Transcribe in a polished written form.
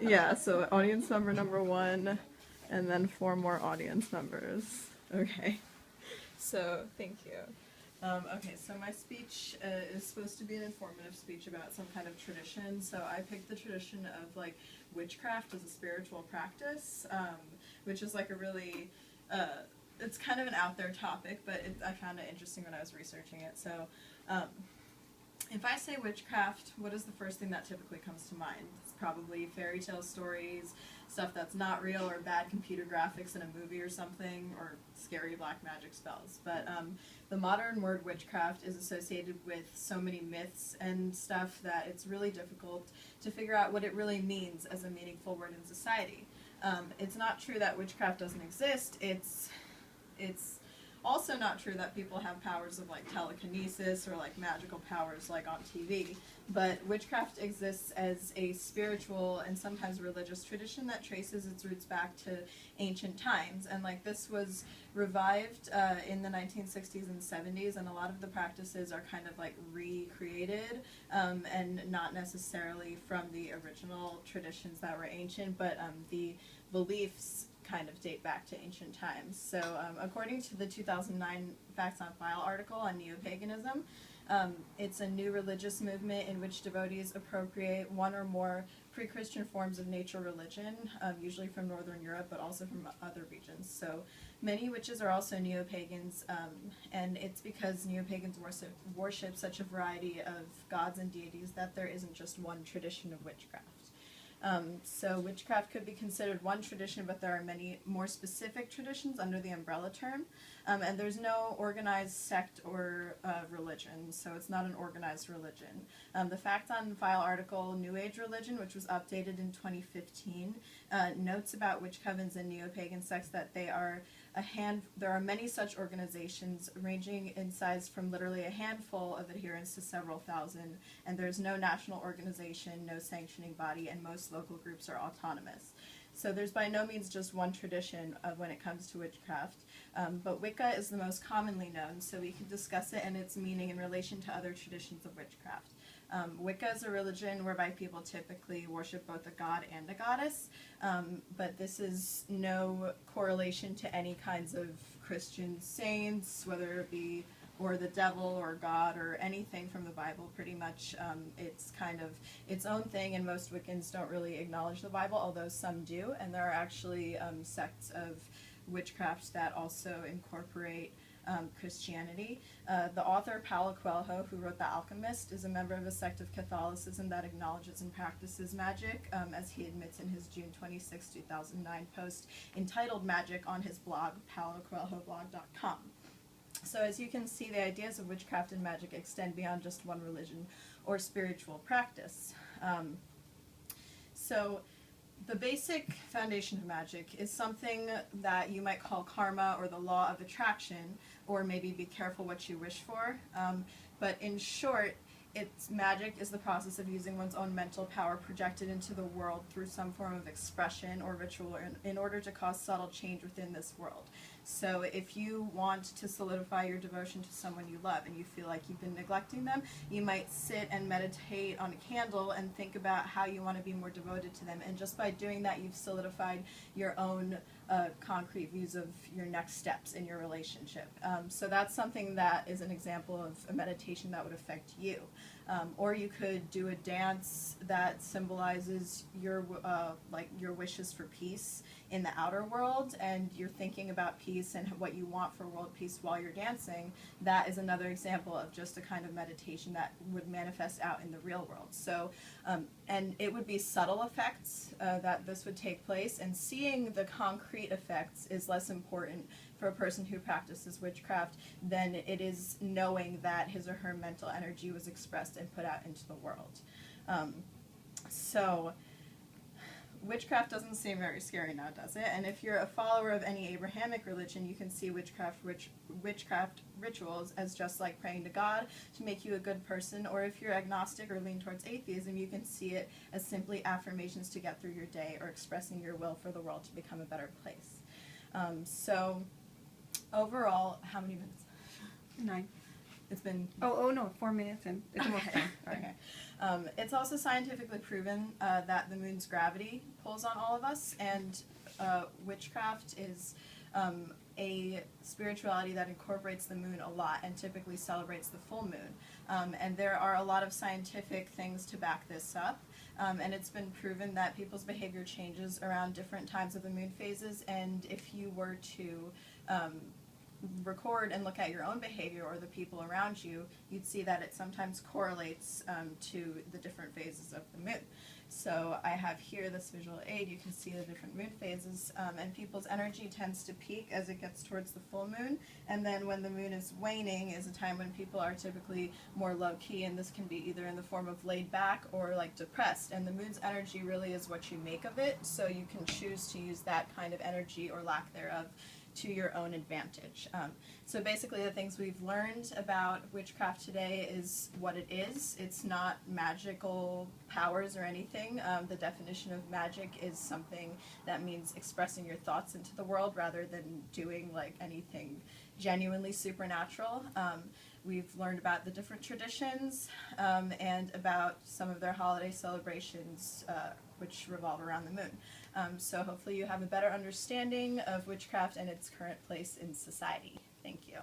Yeah, so audience member number 1, and then 4 more audience members. Okay. So, thank you. Okay, so my speech is supposed to be an informative speech about some kind of tradition. So I picked the tradition of like witchcraft as a spiritual practice, which is like a really, it's kind of an out there topic, but I found it interesting when I was researching it. So if I say witchcraft, what is the first thing that typically comes to mind? It's probably fairy tale stories, stuff that's not real, or bad computer graphics in a movie or something, or scary black magic spells. But the modern word witchcraft is associated with so many myths and stuff that it's really difficult to figure out what it really means as a meaningful word in society. It's not true that witchcraft doesn't exist. It's also not true that people have powers of like telekinesis or like magical powers like on TV, but witchcraft exists as a spiritual and sometimes religious tradition that traces its roots back to ancient times, and like this was revived in the 1960s and 70s, and a lot of the practices are kind of like recreated and not necessarily from the original traditions that were ancient, but the beliefs kind of date back to ancient times. So according to the 2009 Facts on File article on neo-paganism, it's a new religious movement in which devotees appropriate one or more pre-Christian forms of nature religion, usually from Northern Europe, but also from other regions. So many witches are also neo-pagans, and it's because neo-pagans worship such a variety of gods and deities that there isn't just one tradition of witchcraft. So witchcraft could be considered one tradition, but there are many more specific traditions under the umbrella term, and there's no organized sect or religion, so it's not an organized religion. The Fact on File article, New Age Religion, which was updated in 2015, notes about witch covens and neo-pagan sects that there are many such organizations ranging in size from literally a handful of adherents to several thousand, and there's no national organization, no sanctioning body, and most local groups are autonomous. So there's by no means just one tradition when it comes to witchcraft, but Wicca is the most commonly known, so we can discuss it and its meaning in relation to other traditions of witchcraft. Wicca is a religion whereby people typically worship both a god and a goddess, but this is no correlation to any kinds of Christian saints, whether it be or the devil or God or anything from the Bible. Pretty much it's kind of its own thing, and most Wiccans don't really acknowledge the Bible, although some do, and there are actually sects of witchcraft that also incorporate Christianity. The author Paulo Coelho, who wrote The Alchemist, is a member of a sect of Catholicism that acknowledges and practices magic, as he admits in his June 26, 2009 post entitled Magic on his blog, paulocoelhoblog.com. So as you can see, the ideas of witchcraft and magic extend beyond just one religion or spiritual practice. So the basic foundation of magic is something that you might call karma or the law of attraction, or maybe be careful what you wish for. But in short, magic is the process of using one's own mental power projected into the world through some form of expression or ritual in order to cause subtle change within this world. So if you want to solidify your devotion to someone you love and you feel like you've been neglecting them, you might sit and meditate on a candle and think about how you want to be more devoted to them. And just by doing that, you've solidified your own concrete views of your next steps in your relationship. So that's something that is an example of a meditation that would affect you. Or you could do a dance that symbolizes your wishes for peace in the outer world, and you're thinking about peace and what you want for world peace while you're dancing. That is another example of just a kind of meditation that would manifest out in the real world. So, and it would be subtle effects that this would take place, and seeing the concrete effects is less important for a person who practices witchcraft than it is knowing that his or her mental energy was expressed and put out into the world. So witchcraft doesn't seem very scary now, does it? And if you're a follower of any Abrahamic religion, you can see witchcraft rituals as just like praying to God to make you a good person, or if you're agnostic or lean towards atheism, you can see it as simply affirmations to get through your day or expressing your will for the world to become a better place. So overall, how many minutes? 9. It's been... Oh no, 4 minutes and it's almost Okay. done. All right. Okay. It's also scientifically proven that the moon's gravity pulls on all of us, and witchcraft is a spirituality that incorporates the moon a lot and typically celebrates the full moon. And there are a lot of scientific things to back this up. And it's been proven that people's behavior changes around different times of the moon phases, and if you were to record and look at your own behavior or the people around you, you'd see that it sometimes correlates to the different phases of the moon. So I have here this visual aid. You can see the different moon phases, and people's energy tends to peak as it gets towards the full moon, and then when the moon is waning is a time when people are typically more low-key, and this can be either in the form of laid back or like depressed, and the moon's energy really is what you make of it, so you can choose to use that kind of energy or lack thereof to your own advantage. So basically the things we've learned about witchcraft today is what it is. It's not magical powers or anything. The definition of magic is something that means expressing your thoughts into the world rather than doing like anything genuinely supernatural. We've learned about the different traditions and about some of their holiday celebrations which revolve around the moon. So hopefully you have a better understanding of witchcraft and its current place in society. Thank you.